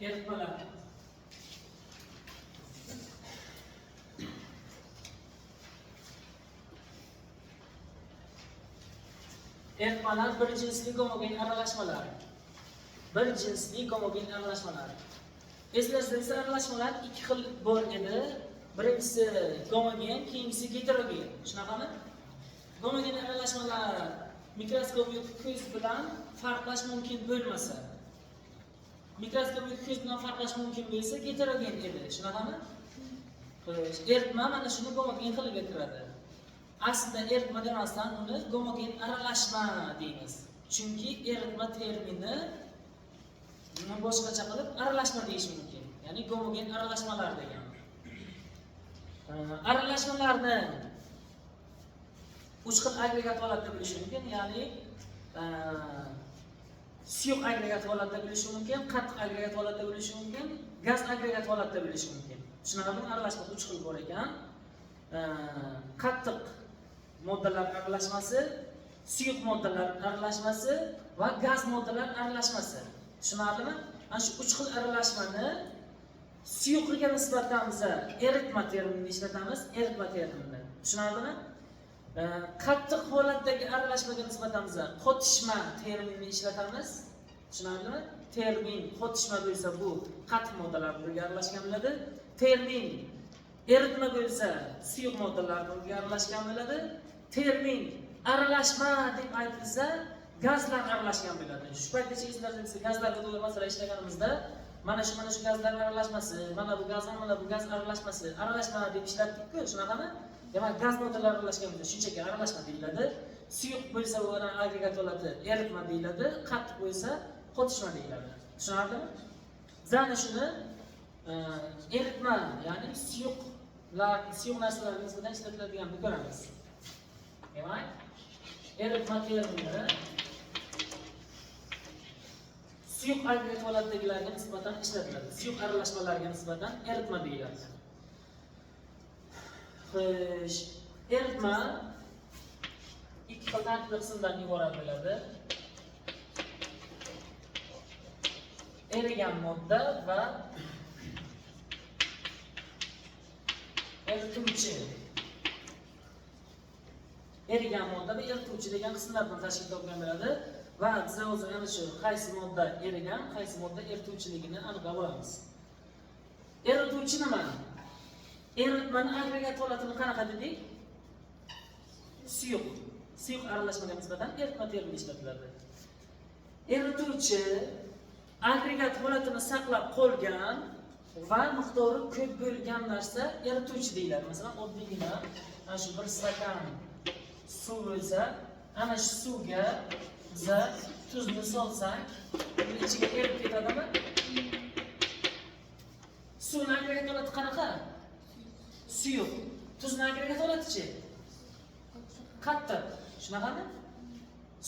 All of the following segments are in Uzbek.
eritmalar. Eritmalar bir jinsli gomogen aralashmalar. Bir jinsli gomogen aralashmalar. Eslasizlar, aralashmalar ikki xil bor edi. Birinchisi gomogen, keyingisi heterogen. Shunaqami? Gomogen aralashmalar mikroskopik ko'z bilan farqlash mumkin bo'lmasa, mikroskopik ko'z bilan farqlash mumkin bo'lsa, heterogen edi. Shunaqami? Eritma mana shuni gomogen xiliga kiradi. Aslida eritma demasdan uni gomogen aralashma deymiz. Chunki eritma termini buni boshqacha qilib aralashma deyish mumkin. Ya'ni gomogen aralashmalar degan. Aralashmalarni 3 xil agregat holatda bo'lishi mumkin. Ya'ni suyuq agregat holatda bo'lishi mumkin, qattiq agregat holatda bo'lishi mumkin, gaz agregat holatda bo'lishi mumkin. Shunaqa bir aralashma 3 xil bor ekan. Qattiq moddalar aralashmasi, suyuq moddalar aralashmasi va gaz moddalar aralashmasi. Tushunarlimi? Ana shu 3 xil aralashmani suyuqligiga nisbatan biz eritma terminini ishlatamiz, eritma terminini. Tushunarlimi? Qattiq holatdagi aralashmaga nisbatan biz qotishma terminini ishlatamiz. Tushunarlimi? Termin qotishma bo'lsa bu qattiq moddalar birga aralashgan bo'ladi. Termin eritma bo'lsa suyuq moddalar birga aralashgan bo'ladi. Termin aralashma deb aytilsa gazlar aralashgan bo'ladi. Shu paytgacha esingizda gazlarga to'g'ri masala ishlaganimizda mana shu gazlar aralashmasi, mana bu gaz aralashmasi, aralashma deb ishlatdik-ku, shunaqami? Demak, gaz moddalar aralashgan bo'lsa shunchaki aralashma deyiladi. Suyuq bo'lsa u agregat holati eritma deyiladi, qattiq bo'lsa qotishma deyiladi. Tushunarlimi? Zani shuni eritma, ya'ni suyuq narsalarga nisbatan ishlatiladiganini ko'ramiz. Demak, eritma termini suyuq agregat holatdagilarga nisbatan ishlatiladi. Suyuq aralashmalarga nisbatan eritma deyiladi. Xo'sh, eritma ikki xil tartibli qismdan iborat bo'ladi. Erigan modda va erituvchi. Erigan modda va erituvchi degan qismlardan tashkil topgan bo'ladi. Va biz hozir ana shu qaysi modda erigan, qaysi modda erituvchiligini aniqlab olamiz. Erituvchi nima? Eritmaning agregat holatini qanaqa dedik? Suyuq. Suyuq aralashmaga nisbatan eritma termini ishlatiladi. Erituvchi agregat holatini saqlab qolgan va miqdori ko'p bo'lgan narsa erituvchi deyiladi. Masalan, oddiygina ana shu 1 stakan suv bo'lsa, ana shu suvga biz tuzni solsak, ichiga erib ketadimi? Suvning agregat holati qanaqa? Suyuq. Tuzning agregat holati-chi? Qattiq. Shunaqami?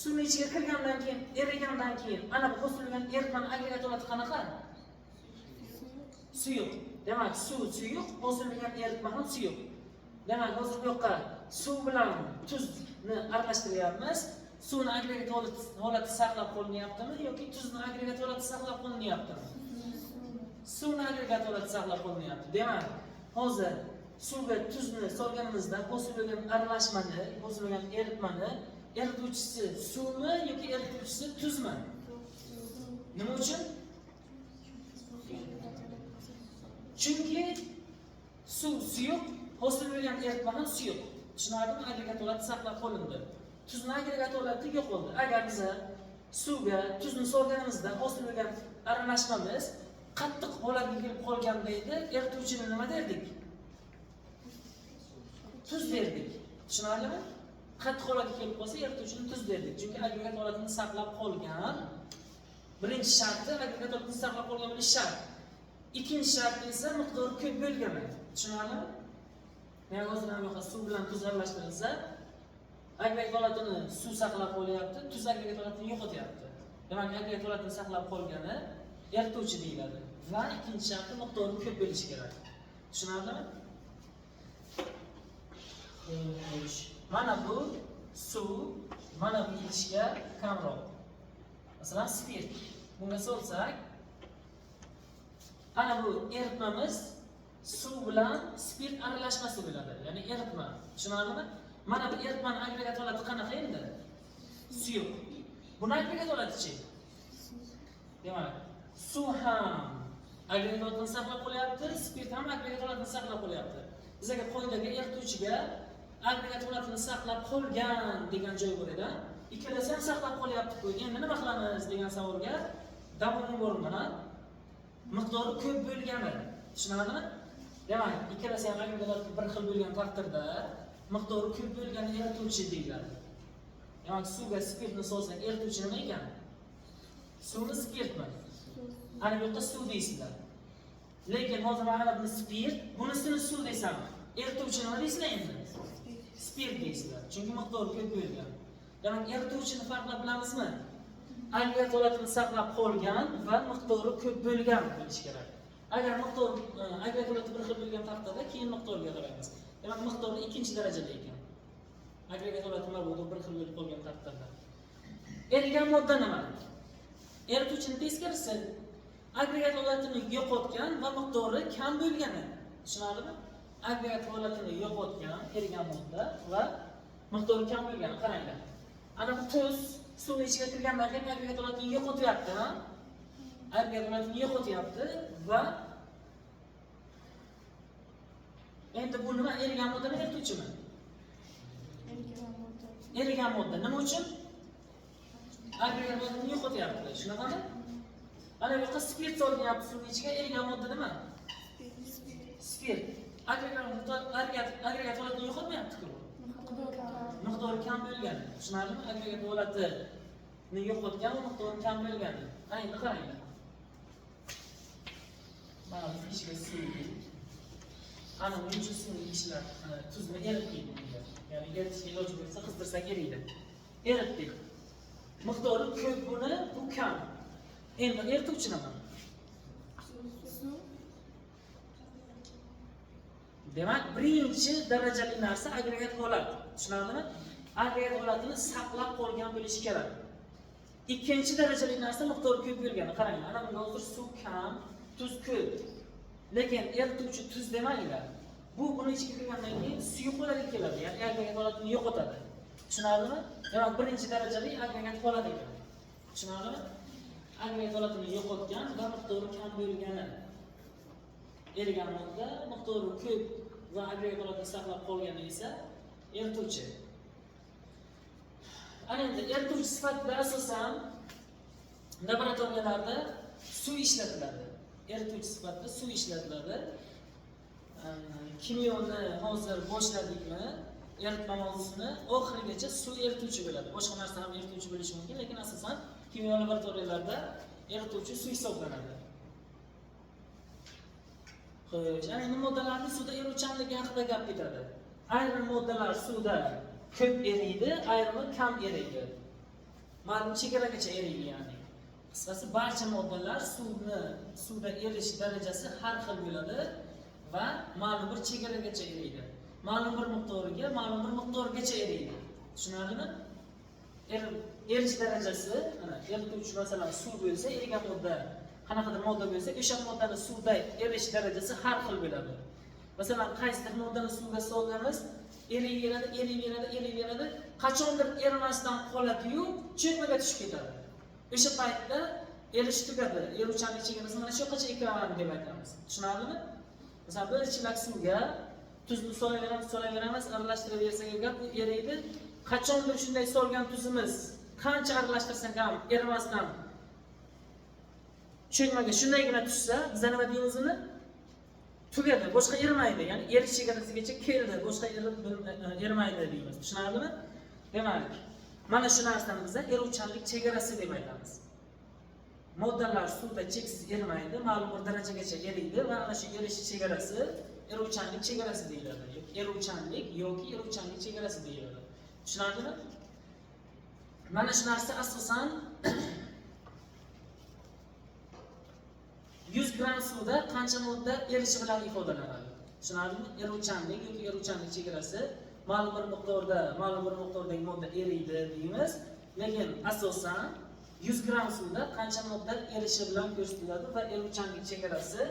Suvning ichiga kirgandan keyin, erigandan keyin ana bu hosilgan eritmaning agregat holati qanaqa? Suyuq. Demak, suv suyuq, hosilgan eritma ham suyuq. Demak, hozir bu yoqqa suv bilan tuzni aralashtiryapmiz. Suvning agregat holati saqlab qolinyaptimi yoki tuzning agregat holati saqlab qolinyaptimi? Suvning agregat holati saqlab qolinyapti. Demak, hozir suvga tuzni solganimizda hosilgan aralashmani, hosilgan eritmani erituvchisi suvmi yoki erituvchisi tuzmi? Nima uchun? Chunki suv suyuq, hosilgan eritma ham suyuq. Tushunarlimi? Agregat holati saqlab qolindi. Tuzning agregat holati yo'q bo'ldi. Agar biz suvga tuzni solganimizda hosilgan aralashmamiz qattiq holatga kelib qolganda edi, erituvchini nima derdik? Tuz derdik. Tushunarlimi? Qattiq holatga kelib qolsa, erituvchini tuz derdik. Chunki agregat holatini saqlab qolgan. Birinchi sharti agregat holatini saqlab qolgan bo'lishi shart. Ikkinchi sharti esa miqdori ko'p bo'lgani. Tushunarlimi? Ya'ni hozir ham yo'q, suv bilan tuz aralashtirilsa, agregat holatini suv saqlab qolyapti, tuz agregat holatini yo'qotyapti. Demak, agregat holatini saqlab qolgani erituvchi deyiladi. Va ikkinchi sharti miqdori ko'p bo'lishi kerak. Tushunarlimi? Mana bu suv, mana bu idishga kamroq. Masalan, spirt. Bunga solsak, Ana bu eritmamiz suv bilan spirt aralashmasi bo'ladi. Ya'ni eritma. Tushunarlimi? Mana bu eritmaning agregat holati qanaqa endi? Suyuq. Buni agregat holatichi? Demak, suv ham agregat holatini saqlab qolyapti, spirt ham agregat holatini saqlab qolyapti. Bizga qoidaga erituvchiga agregat holatini saqlab qolgan degan joy bor edi. Ikkalasi ham saqlab qolyapti-ku. Endi nima qilamiz degan savolga davomi bormi? Miqdori ko'p bo'lgani. Tushunarlimi? Demak, ikkalasi ham agregat holati bir xil bo'lgan taqdirda miqdori ko'p bo'lgani erituvchi deyiladi. Demak, suvga spirtni solsak, erituvchi nima ekan? Suvni spirtmi? Ana bu yerda suv deysizlar. Lekin hozir mana buni spirt, bunisini suv desam, erituvchi nima deysizlar endi? Spirt deysizlar. Chunki miqdori ko'p bo'lgan. Demak, erituvchini farqlab bilamizmi? Agregat holatini saqlab qolgan va miqdori ko'p bo'lgan bo'lishi kerak. Agar miqdor agregat holati bir xil bo'lgan taqdirda keyin miqdorga qaraymiz. Demak, miqdori ikkinchi darajada ekan. Agregat holati mavjud bir xil bo'lib qolgan taqdirda. Erigan modda nima? Erituvchining teskarisi agregat holatini yo'qotgan va miqdori kam bo'lgani. Tushunarlimi? Agregat holatini yo'qotgan erigan modda va miqdori kam bo'lgani. Qaranglar. Ana bu tuz suv ichiga kirgandan keyin agregat holatini yo'qotyapti, ha? Agregat holatini yo'qotyapti va endi bu nima? Erigan moddami, erituvchimi? Erigan modda. Nima uchun? Agregat holatini yo'qotyapti. Shunaqami? Mana bu yerda spirt solyapti suv ichiga, erigan modda nima? Spirt. Agregat holatini yo'qotmayapti-ku. Miqdori kam bo'lgan. Tushunarlimi? Agregat holatini yo'qotgan va miqdori kam bo'lgan. Endi qaranglar. Mana bu ichiga suv. Ana buncha suvni ishlar, tuzni eritdik. Ya'ni eritishga iloji bo'lsa qizdirsak eriydi. Eritdik. Miqdori ko'p buni, bu kam. Endi erituvchi nima? Suv. Demak, birinchi darajali narsa agregat holat. Tushunarlimi? Agregat holatini saqlab qolgan bo'lishi kerak. Ikkinchi darajali narsa miqdori ko'p bo'lgani. Qarang, ana bunda hozir suv kam, tuz ko'p. Lekin erituvchi tuz demaylar. Bu buni ichiga kirgandan keyin suyuq holatga keladi. Ya'ni agregat holatini yo'qotadi. Tushunarlimi? Demak, birinchi darajali agregat holat ekan. Tushunarlimi? Agregat holatini yo'qotgan va miqdori kam bo'lgani. Erigan modda miqdori ko'p va agregat holatini saqlab qolgani esa erituvchi. Ana endi erituvchi sifatida asosan laboratoriyalarda suv ishlatiladi. Erituvchi sifatida suv ishlatiladi. Kimyoni hozir boshladikmi? Eritma mavzusini oxirigacha suv erituvchi bo'ladi. Boshqa narsa ham erituvchi bo'lishi mumkin, lekin asosan kimyo laboratoriyalarida erituvchi suv hisoblanadi. Xo'sh, ana endi moddalarning suvda eruvchanligi haqida gap ketadi. Ayrim moddalar suvda ko'p eriydi, ayrimi kam eriydi. Ma'lum chegaragacha eriydi, ya'ni. Qisqasi barcha moddalar suvda erish darajasi har xil bo'ladi va ma'lum bir chegaragacha eriydi. Ma'lum bir miqdoriga, ma'lum bir miqdorgacha eriydi. Tushunarlimi? Erish darajasi, mana erituvchi masalan suv bo'lsa, erigan modda qanaqadir modda bo'lsa, o'sha moddaning suvda erish darajasi har xil bo'ladi. Masalan, qaysidir moddani suvga solamiz, eriyveradi, qachondir erimasdan qoladi-yu, cho'kmaga tushib ketadi. O'sha paytda erish tugadi. Eruvchanlik chegarasi mana shu yoqqacha ekan deb aytamiz. Tushunarlimi? Masalan, bir chelak suvga tuzni solaveramiz, aralashtiraversak ekan, u eriydi. Qachondir shunday solgan tuzimiz qancha aralashtirsak ham erimasdan cho'kmaga shundaygina tushsa, biz nima deymiz uni? Tugadi, boshqa erimaydi. Ya'ni erish chegarasigacha keldi, boshqa erimaydi deymiz. Tushunarlimi? Demak, mana shu narsani biz eruvchanlik chegarasi deb aytamiz. Moddalar suvda cheksiz erimaydi, ma'lum bir darajagacha eriydi va ana shu erish chegarasi eruvchanlik chegarasi deyiladi. Eruvchanlik yoki eruvchanlik chegarasi deyiladi. Tushunarlimi? Mana shu narsa asosan 100 gram suvda qancha modda erishi bilan ifodalanadi. Tushunarlimi? Eruvchanlik yoki eruvchanlik chegarasi ma'lum bir miqdordagi modda eriydi deymiz. Lekin asosan 100 gram suvda qancha modda erishi bilan ko'rsatiladi va eruvchanlik chegarasi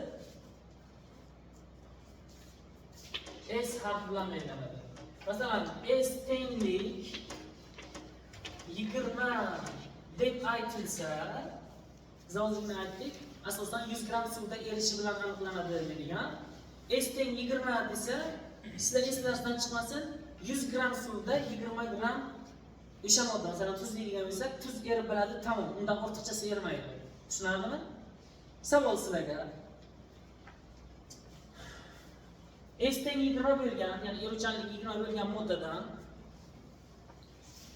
S harfi bilan belgilanadi. Masalan, S tenglik 20 deb aytilsa, biz hozir aytdik, asosan 100 gram suvda erishi bilan aniqlanadi degan. S teng 20 desa, sizlar eslaringizdan chiqmasin, 100 gram suvda 20 gram o'sha modda, masalan, tuz deydigan bo'lsak, tuz erib biladi, tamom, undan ortiqchasi ermaydi. Tushunarlimi? Savol sizlarga. S teng 20 bo'lgan, ya'ni eruvchanlik 20 bo'lgan moddadan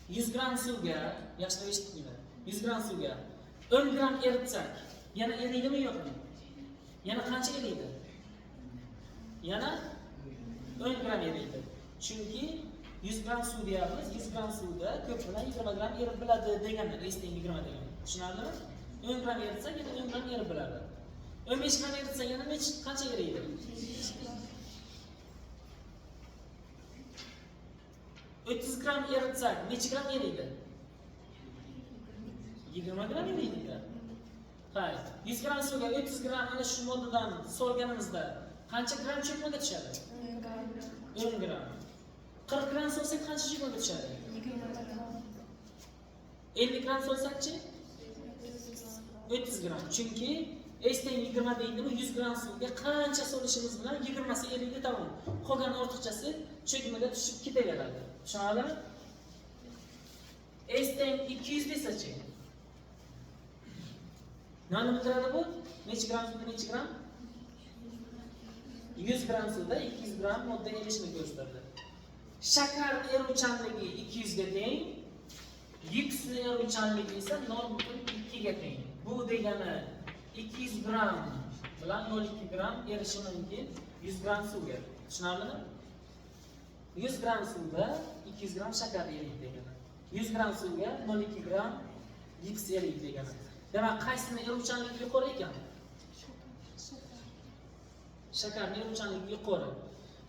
100 gram suvga, yaxshilab eshitdinglar. 100 gram suvga 10 gram eritsak, yana eriydimi yo'qmi? Yana qancha eriydi? Yana 10 gram eriydi. Chunki 100 gram suv deyapmiz, 100 gram suvda ko'p bilan 20 gram erib biladi deganlar, S teng 20 degan. Tushunarlimi? 10 gram eritsak, yana 10 gram erib biladi. 15 gram eritsak, yana qancha eriydi? 30 gram eritsak, necha gram eriydi? 20 gram eriydi. Hay, 100 gram suvga 30 gram ana shu moddadan solganimizda qancha gram cho'kmaga tushadi? 10 gram. 40 gram solsak qancha cho'kmaga tushadi? 50 gram solsakchi? 30 gram. Chunki S teng 20 deydimi, 100 gram suvga qancha solishimiz bilan 20 si eriydi, tamom. Qolgan ortiqchasi cho'kmaga tushib ketaveradi. Tushunarlimi? S teng 200 desachi? Nima bildiradi bu? Necha gram suvda necha gram? 100 gram suvda 200 gram modda erishini ko'rsatadi. Shakar eruvchanligi 200 ga teng, yuk suvi eruvchanligi esa 0.2 ga teng. Bu degani 200 gram bilan 0.2 gram erishi mumkin 100 gram suvga. Tushunarlimi? 100 gram suvda 200 gram shakar eriydi degani. 100 gram suvga 0.2 gram gips eriydi degani. Demak, qaysini eruvchanligi yuqori ekan? Shakarning eruvchanligi yuqori.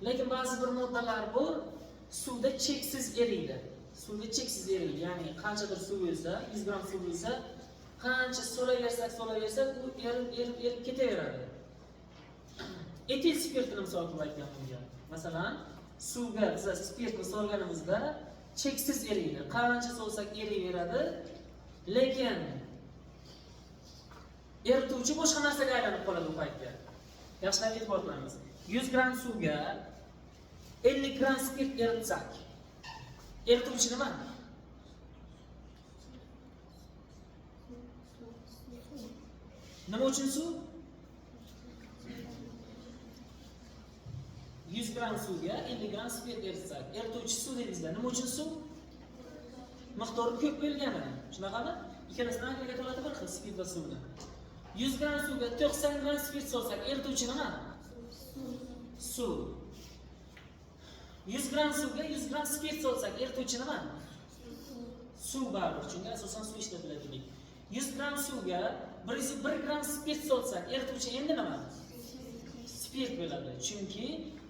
Lekin ba'zi bir moddalar bor, suvda cheksiz eriydi. Suvda cheksiz eriydi. Ya'ni qanchadir suv bo'lsa, 100 gram suv bo'lsa, qancha so'raversak, u erib ketaveradi. Etil spirtini misol qilib aytgan bunga. Masalan, suvga biz spirtni solganimizda cheksiz eriydi. Qancha solsak eriyveradi, lekin erituvchi boshqa narsaga aylanib qoladi bu paytda. Yaxshilab e'tibor qilamiz. 100 gram suvga 50 gram spirt eritsak, erituvchi nima? Nima uchun suv? 100 gram suvga 50 gram spirt eritsak, erituvchi suv deymizlar. Nima uchun suv? Miqdori ko'p bo'lgani. Shunaqami? Ikkalasini aniqlaga to'ladi bir xil spirt va suvni. 100 gram suvga 90 gram spirt solsak, erituvchi nima? Suv. 100 gram suvga 100 gram spirt solsak, erituvchi nima? Suv baribir, chunki asosan suv ishlatiladi. 100 gram suvga 1 gram spirt solsak, erituvchi endi nima? Spirt bo'ladi. Chunki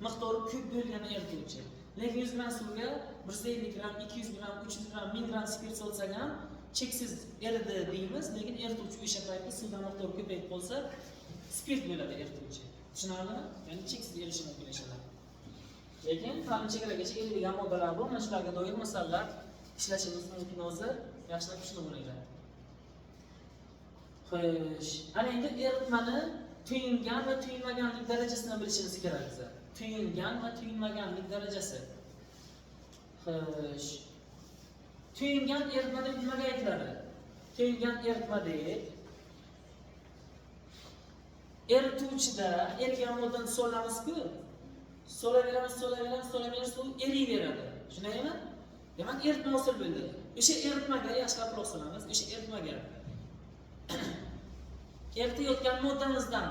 miqdori ko'p bo'lgan erituvchi. Lekin 100 gram suvga 150 gram, 200 gram, 300 gram, 1000 gram spirt solsak ham cheksiz eridi deymiz, lekin erituvchi o'sha paytda suvdan miqdori ko'payib qolsa, spirt bo'ladi erituvchi. Tushunarlimi? Ya'ni cheksiz erishi mumkin o'shalar. Lekin ta'lim chegaragacha eriydigan moddalar bor, mana shularga doir masalalar ishlashimiz mumkin hozir. Yaxshilab tushunib olinglar. Xo'sh, ana endi eritmani tuyingan va tuyinmaganlik darajasini bilishimiz kerak biza. Tuyingan va tuyinmaganlik darajasi. Xo'sh. Tuyingan eritmada nimaga aytiladi? Tuyingan eritmada erituvchida erigan moddani solamiz-ku. Solaveramiz, suv eriyveradi. Shundaymi? Demak, eritma hosil bo'ldi. O'sha eritmaga yaxshilab quloq solamiz. O'sha eritmaga eritayotgan moddamizdan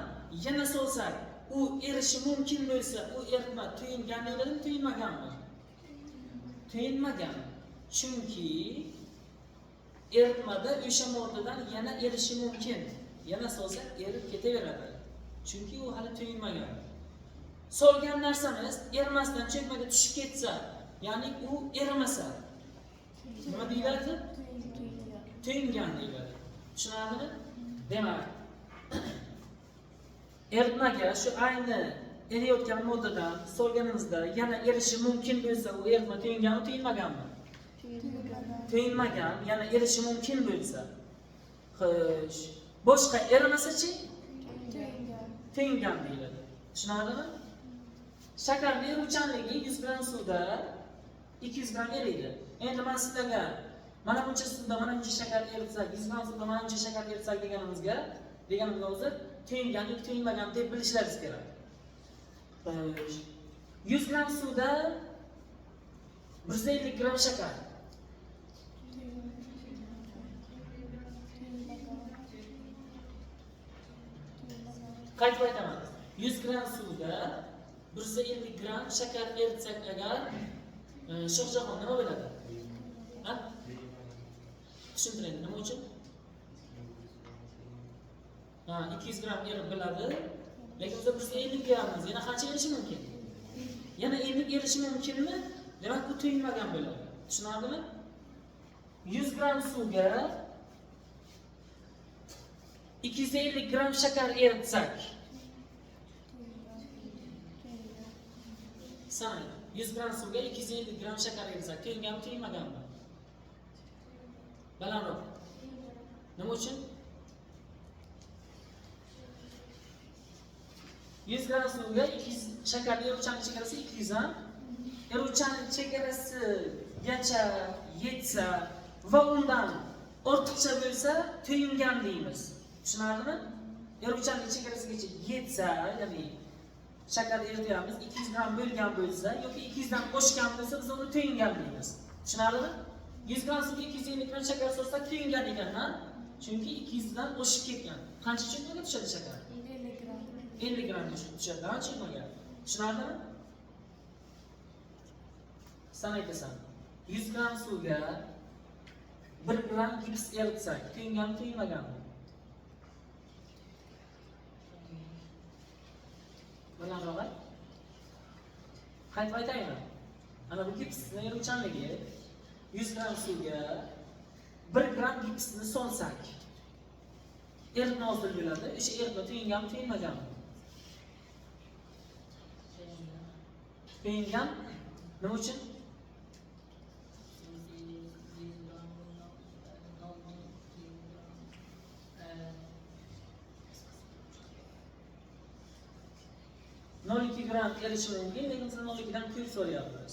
yana solsak, u erishi mumkin bo'lsa, u eritma tuyingan bo'ladimi, tuyinmaganmi? Tuyinmagan. Chunki eritmada o'sha moddadan yana erishi mumkin. Yana solsak erib ketaveradi. Chunki u hali tuyinmagan. Solgan narsamiz erimasdan cho'kmaga tushib ketsa, ya'ni u erimasa, nima deyiladi? Tuyingan deyiladi. Tushunarlimi? Demak, eritmaga shu ayni eriyotgan moddadan solganimizda yana erishi mumkin bo'lsa, u eritma to'yinganmi, to'yinmaganmi? To'yinmagan, yana erishi mumkin bo'lsa. Xo'sh, boshqa erimasa-chi? To'yingan deyiladi. Tushunarlimi? Shakarning eruvchanligi 100 gram suvda 200 gram eriydi. Endi men sizlarga mana buncha suvda mana buncha shakar eritsak, 100 gram suvda mana buncha shakar eritsak deganimizga o'zi to'yingan yoki to'yinmagan deb bilishlaringiz kerak. 100 gram suvda 150 gram shakar. Qaytib aytaman. 100 gram suvda 150 gram shakar eritsak agar sho'xjahon nima bo'ladi? Ha? Tushuntiring, nima uchun? 200 gram erib bo'ladi. Lekin biz 150 grammiz. Yana qancha erishi mumkin? Yana 50 erishi mumkinmi? Demak, bu to'yinmagan bo'ladi. Tushunarlimi? 100 gram suvga 250 gram shakar eritsak, sanang. 100 gram suvga 250 gram shakar eritsak, to'yinganmi, to'yinmaganmi? Balandroq. Nima uchun? 100 gram suvga 200 shakar eruvchanlik chegarasi 200 ham. Eruvchanlik chegarasigacha yetsa va undan ortiqcha bo'lsa, to'yingan deymiz. Tushunarlimi? Eruvchanlik chegarasigacha yetsa, ya'ni shakar erityapmiz, 200 gram bo'lgan bo'lsa yoki 200 dan oshgan bo'lsa, biz uni to'yingan deymiz. Tushunarlimi? 100 gram suvga 250 gram shakar solsak to'yingan ekan, chunki 200 dan oshib ketgan. Qancha cho'kmaga tushadi shakar? 50 gram tushadi, cho'kmaga. Tushunarlimi? San aytasan. 100 gram suvga 1 gram gips eritsak, to'yinganmi, to'yinmaganmi? Balandroq. Qaytib aytaymi? Ana bu gipsning eruvchanligi 100 gram suvga 1 gram gipsni solsak, eritma hosil bo'ladi. O'sha eritma to'yinganmi, to'yinmaganmi? To'yingan. Nima uchun? gram erishi mumkin, lekin biz 0,2 dan ko'p so'rayapmiz.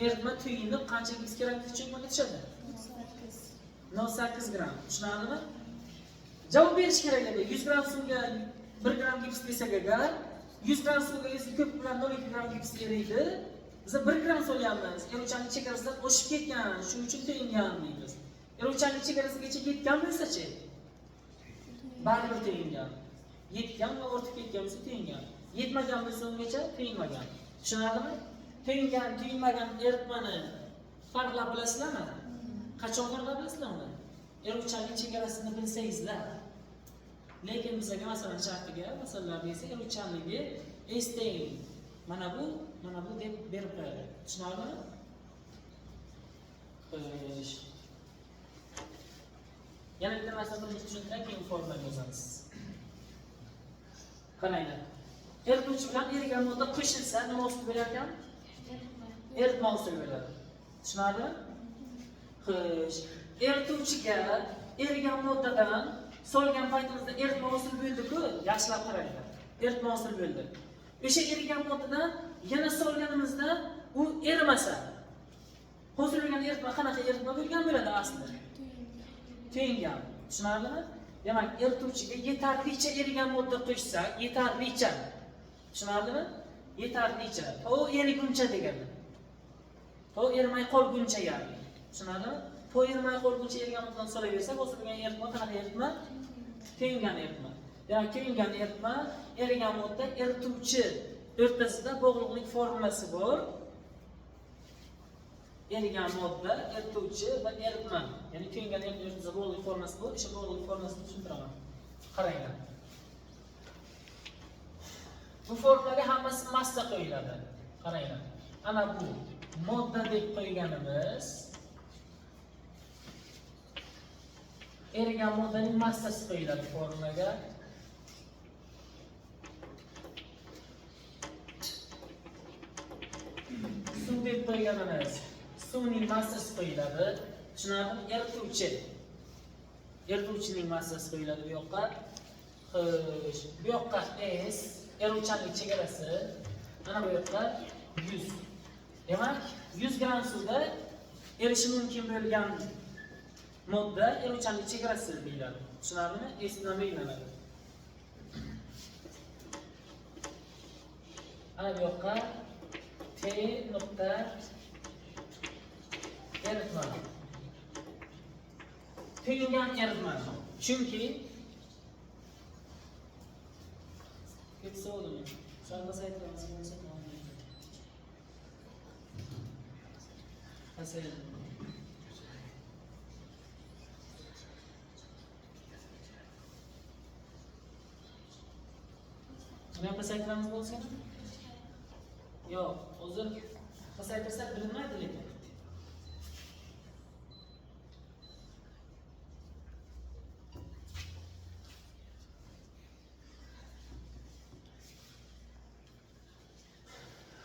Eritma to'yinib qancha gips kerak tushunmaga tushadi? 0,8 gram. Tushunarlimi? Javob berish kerak edi. 100 gram suvga 1 gram gips desak agar, 100 gram suvga esa ko'p bilan 0,2 gram gips eriydi. Biz 1 gram so'rayapmiz. Eruvchanlik chegarasidan oshib ketgan, shuning uchun to'yingan deymiz. Eruvchanlik chegarasigacha yetgan bo'lsa-chi? Baribir to'yingan. Yetgan va ortib ketgan bo'lsa to'yingan. Yetmagan bo'lsa ungacha to'yinmagan. Tushunarlimi? To'yingan, to'yinmagan eritmani farqlab bilasizlarmi? Qachon farqlab bilasizlarmi? Eruvchanlik chegarasini bilsangizlar. Lekin bizga masalan shartiga, masalanlarda esa eruvchanligi eslang. Mana bu deb berib qo'yadi. Tushunarlimi? Xo'sh. Yana bitta narsani tushuntirib, keyin formulaga yozamiz. Qaranglar. Erituvchi bilan erigan modda qo'shilsa nima hosil bo'lar ekan? Eritma hosil bo'ladi. Tushunarlimi? Xo'sh. Erituvchiga erigan moddadan solgan paytimizda eritma hosil bo'ldi-ku, yaxshilab qaranglar. Eritma hosil bo'ldi. O'sha erigan moddadan yana solganimizda u erimasa, hosil bo'lgan eritma qanaqa eritma bo'lgan bo'ladi aslida? To'yingan. Tushunarlimi? Demak, erituvchiga yetarlicha erigan modda qo'shsak, yetarlicha. Tushunarlimi? Yetarlicha. To eriguncha degani. To erimay qolguncha ya'ni. Tushunarlimi? To erimay qolguncha erigan moddadan solaversak, hosil bo'lgan eritma qanaqa eritma? To'yingan eritma. Demak, to'yingan eritma, erigan modda, erituvchi o'rtasida bog'liqlik formulasi bor. Erigan modda, erituvchi va eritma. Ya'ni to'yingan eritma o'rtasida bog'liqlik formulasi bor. O'sha bog'liqlik formulasini tushuntiraman. Qaranglar. Bu formulaga hammasi massa qo'yiladi. Qaranglar. Ana bu modda deb qo'yganimiz erigan moddaning massasi qo'yiladi formulaga. Suv deb qo'yganimiz suvning massasi qo'yiladi. Tushunarlimi? Erituvchining massasi qo'yiladi bu yoqqa. Xo'sh, bu yoqqa S erituvchanlik chegarasi, mana bu yoqqa 100. Demak, 100 gram suvda erishi mumkin bo'lgan modda erituvchanlik chegarasi deyiladi. Tushunarlimi? S bilan belgilanadi. Ana bu yoqqa T nokta eritma. Tugingan eritma. Chunki ketsa bo'ladimi? Shunga saytamiz, Pasaydi. Nima pasaytiramiz bo'lsa? Yo'q, hozir pasaytirsak bilinmaydi lekin.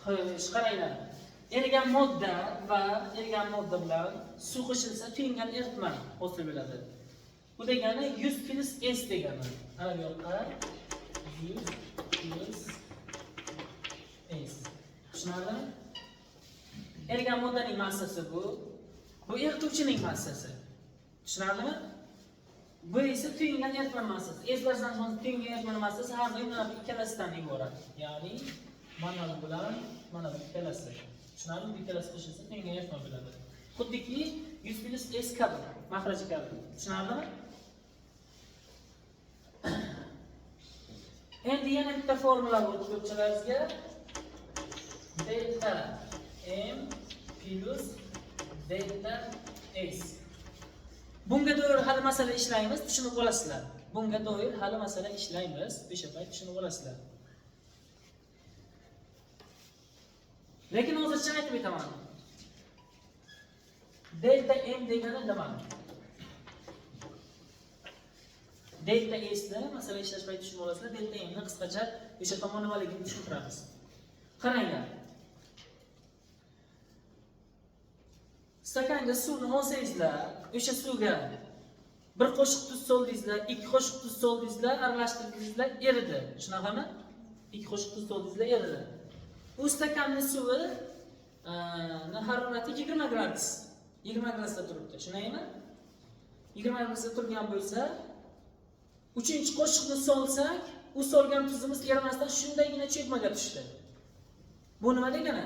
Xo'sh, qaranglar. Erigan modda va erigan modda bilan suv qo'shilsa tuyngan eritma hosil bo'ladi. Bu degani 100 S degani. Mana bu yoqqa 100 S. Tushunarlimi? Erigan moddaning massasi bu. Bu erituvchining massasi. Tushunarlimi? Bu esa tuyngan eritma massasi. Eslarsan so'ng tuyngan eritma massasi har doim mana bu ikkalasidan iborat. Ya'ni mana bu bilan mana bu ikkalasi. Tushunarlimi? Bu ikkalasi qo'shilsa tuyngan eritma bo'ladi. Xuddiki 100 S kabi, maxraji kabi. Tushunarlimi? Endi yana bitta formula bor ko'pchilaringizga. Delta M plus delta S. Bunga doir hali masala ishlaymiz, tushunib olasizlar. Bunga doir hali masala ishlaymiz, o'sha payt tushunib olasizlar. Lekin hozircha aytib o'taman. Delta M degani nima? Delta S ni masala ishlash payti tushunib olasizlar. Delta M ni qisqacha o'sha tomon nimaligini tushuntiramiz. Qaranglar. Stakanga suvni olsangizlar, o'sha suvga bir qoshiq tuz soldingizlar, ikki qoshiq tuz soldingizlar, aralashtirdingizlar, eridi. Shunaqami? Ikki qoshiq tuz soldingizlar, eridi. Bu stakanning suvi harorati 20 gradus. 20 gradusda turibdi. Tushunaymi? 20 gradusda turgan bo'lsa, 3-qoshiqni solsak, u solgan tuzimiz erimasdan shundaygina cho'kmaga tushdi. Bu nima degani?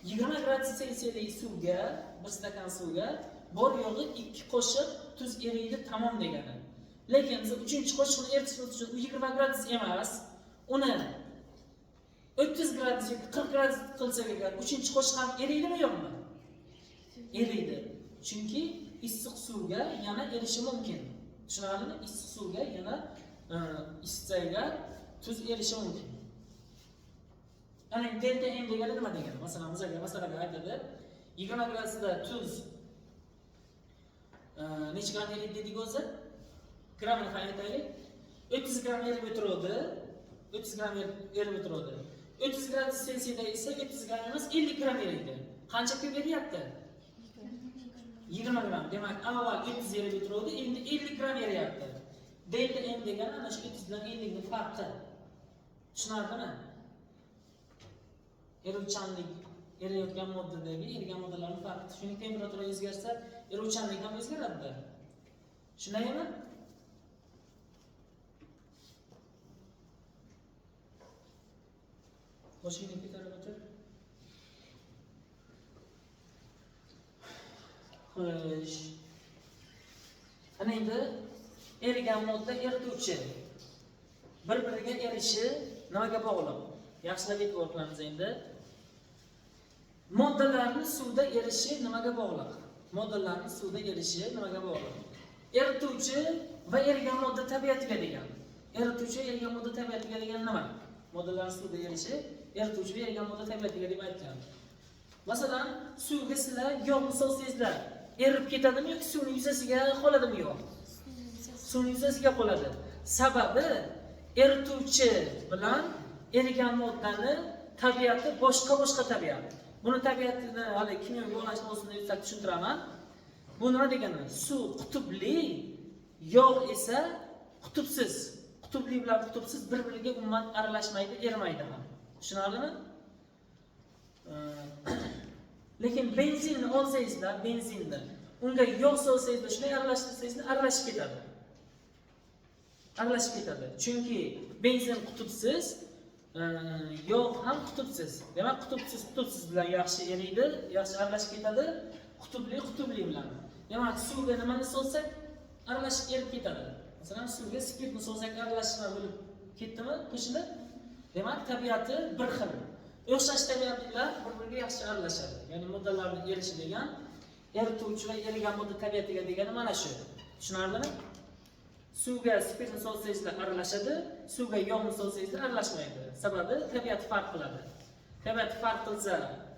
20 gradus Selsiydagi suvga, bir stakan suvga bor yo'g'i 2 qoshiq tuz eriydi, tamom degani. Lekin biz 3-qoshiqni eritishimiz uchun u 20 gradus emas, uni 30 gradus yoki 40 gradus qilsak agar 3-qoshiq ham eriydimi yo'qmi? Eriydi. Chunki issiq suvga yana erishi mumkin. Tushunarlimi? Issiq suvga yana isitsaga tuz erishi mumkin. Ana delta M degani nima degani? Masalan, biz agar masalaga aytadi, 20 gradusda tuz necha gram eriydi dedik o'zi? Gramini aytaylik. 30 gram erib o'tiradi. 30 gram erib o'tiradi. 30 gradus Selsiyda esa 30 gram emas, 50 gram eriydi. Qancha ko'p eriyapti? 20 gram. Demak, avval 30 erib o'tiradi, endi 50 gram eriyapti. Delta M degani ana shu 30 bilan 50 ning farqi. Tushunarlimi? Eruvchanlik eriyotgan moddadagi erigan moddalarning farqi. Shuning temperatura o'zgarsa, eruvchanlik ham o'zgaradi. Tushunaymi? Boshingni ko'tarib o'tir. Xo'sh. Ana endi erigan modda erituvchi. Bir-biriga erishi nimaga bog'liq? Yaxshilab e'tibor qilamiz endi. Moddalarning suvda erishi nimaga bog'liq? Moddalarning suvda erishi nimaga bog'liq? Erituvchi va erigan modda tabiatiga degan. Erituvchi erigan modda tabiatiga degan nima? Moddalarning suvda erishi erituvchi va erigan modda tabiatiga deb aytgan. Masalan, suvga sizlar yog'ni solsangizlar, erib ketadimi yoki suvning yuzasiga qoladimi yo'q? suvning yuzasiga qoladi. Sababi erituvchi bilan erigan moddani tabiati boshqa tabiat. Buni tabiatini hali kimyoviy yo'nalish o'zini yuzasidan tushuntiraman. Bu nima degani? Suv qutbli, yog' esa qutbsiz. Qutbli bilan qutbsiz bir-biriga umuman aralashmaydi, erimaydi ham. Tushunarlimi? Lekin benzinni olsangizlar, benzinni unga yog' solsangizlar, shunday aralashtirsangizlar, aralashib ketadi. Aralashib ketadi. Chunki benzin qutbsiz, yog' ham qutbsiz. Demak, qutbsiz bilan yaxshi eriydi, yaxshi aralashib ketadi. Qutbli bilan. Demak, suvga nimani solsak, aralashib erib ketadi. Masalan, suvga spirtni solsak, aralashma bo'lib ketdimi, qo'shilib? Demak, tabiati bir xil. O'xshash tabiatlar bir-biriga yaxshi aralashadi. Ya'ni moddalarning erishi degan erituvchi va erigan modda tabiatiga degani mana shu. Tushunarlimi? Suvga spirtni solsangizlar aralashadi, suvga yog'ni solsangizlar aralashmaydi. Sababi tabiati farq qiladi. Tabiati farq qilsa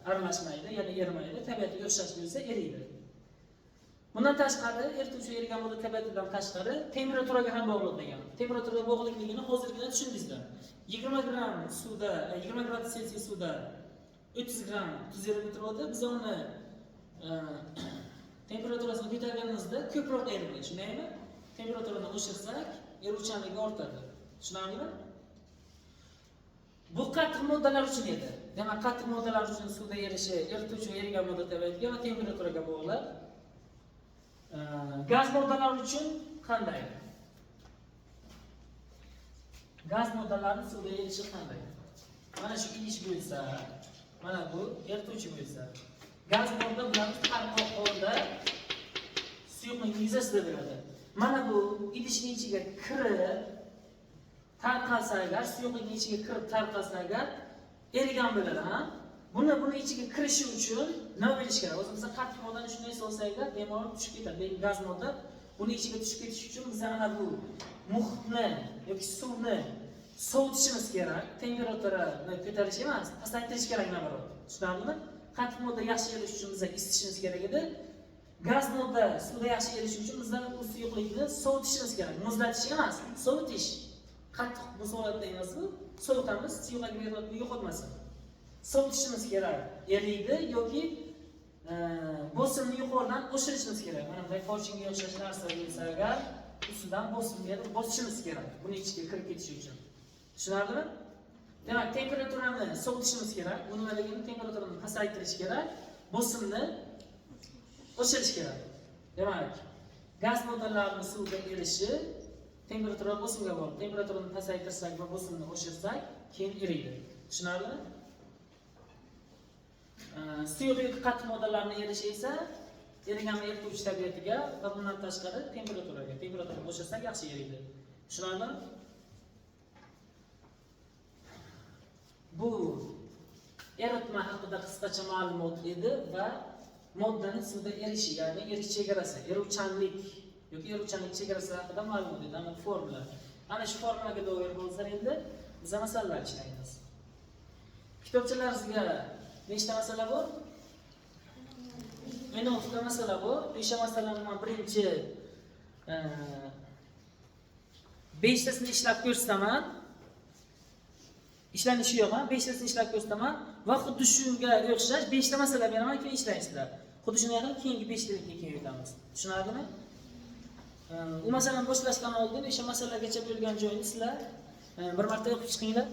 aralashmaydi, ya'ni erimaydi. Tabiati o'xshash bo'lsa eriydi. Bundan tashqari, erituvchi erigan modda tabiatidan tashqari temperaturaga ham bog'liq degan. Temperatura bog'liqligini hozirgina tushundingizlar. 20 gram suvda, 20 gradus Selsiy suvda 30 gram tuz erib turadi. Biz uni temperaturasini ko'targanimizda ko'proq eriydi, shundaymi? Temperaturani oshirsak, eruvchanligi ortadi. Tushunarlimi? Bu qattiq moddalar uchun edi. Demak, qattiq moddalar uchun suvda erishi erituvchi va erigan modda tabiatiga va temperaturaga bog'liq. Gaz moddalar uchun qanday? Gaz moddalarining suvda erishi qanday? Mana shu idish bo'lsa, mana bu erituvchi bo'lsa, gaz modda bilan tarqoq holda suyuqlik yuzasida bo'ladi. Mana bu idishning ichiga kirib tarqalsa agar, suyuqlikning ichiga kirib tarqalsa agar erigan bo'ladi, ha? Buni ichiga kirishi uchun nima bo'lish kerak? O'zimizda qattiq moddani shunday solsak-da, bemalol tushib ketadi. Lekin gaz modda buni ichiga tushib ketish uchun biz mana bu muhitni yoki suvni sovutishimiz kerak. Temperaturani ko'tarish emas, pasaytirish kerak nabarat. Tushunarlimi? Qattiq modda yaxshi erish uchun biz isitishimiz kerak edi. Gaz modda suvda yaxshi erish uchun biz bu suyuqlikni sovutishimiz kerak. Muzlatish emas, sovutish. Qattiq bu holatda emas bu. Sovutamiz, suyuqlikni yo'qotmasin. Sovutishimiz kerak. Eriydi yoki bosimni yuqoridan oshirishimiz kerak. Mana bunday forchinga o'xshash narsa bo'lsa agar, ustidan bosim berib bosishimiz kerak. Buni ichiga kirib ketishi uchun. Tushunarlimi? Demak, temperaturani sovutishimiz kerak. Bu nima degani? Temperaturani pasaytirish kerak. Bosimni oshirish kerak. Demak, gaz moddalarining suvda erishi temperatura bosimga bog'liq. Temperaturani pasaytirsak va bosimni oshirsak, keyin eriydi. Tushunarlimi? Suyuqlik qattiq moddalarning erishi esa erigan va erituvchi tabiatiga va bundan tashqari temperaturaga. Temperaturani oshirsak yaxshi eriydi. Tushunarlimi? Bu eritma haqida qisqacha ma'lumot edi va moddaning suvda erishi, ya'ni erish chegarasi, eruvchanlik yoki eruvchanlik chegarasi haqida ma'lumot edi. Ana formula. Ana shu formulaga doir bo'lsa endi biz masalalar ishlaymiz. Kitobchalaringizga nechta masala bor? 16 ta masala bor. O'sha masalalarni men birinchi 5 tasini ishlab ko'rsataman. Ishlanishi yo'q, 5 tasini ishlab ko'rsataman va xuddi shunga o'xshash 5 ta masala beraman, keyin ishlaysizlar. Xuddi shunga ham keyingi 5 talikka keyin o'tamiz. Tushunarlimi? U masalani boshlashdan oldin o'sha masalagacha bo'lgan joyni sizlar bir marta o'qib chiqinglar.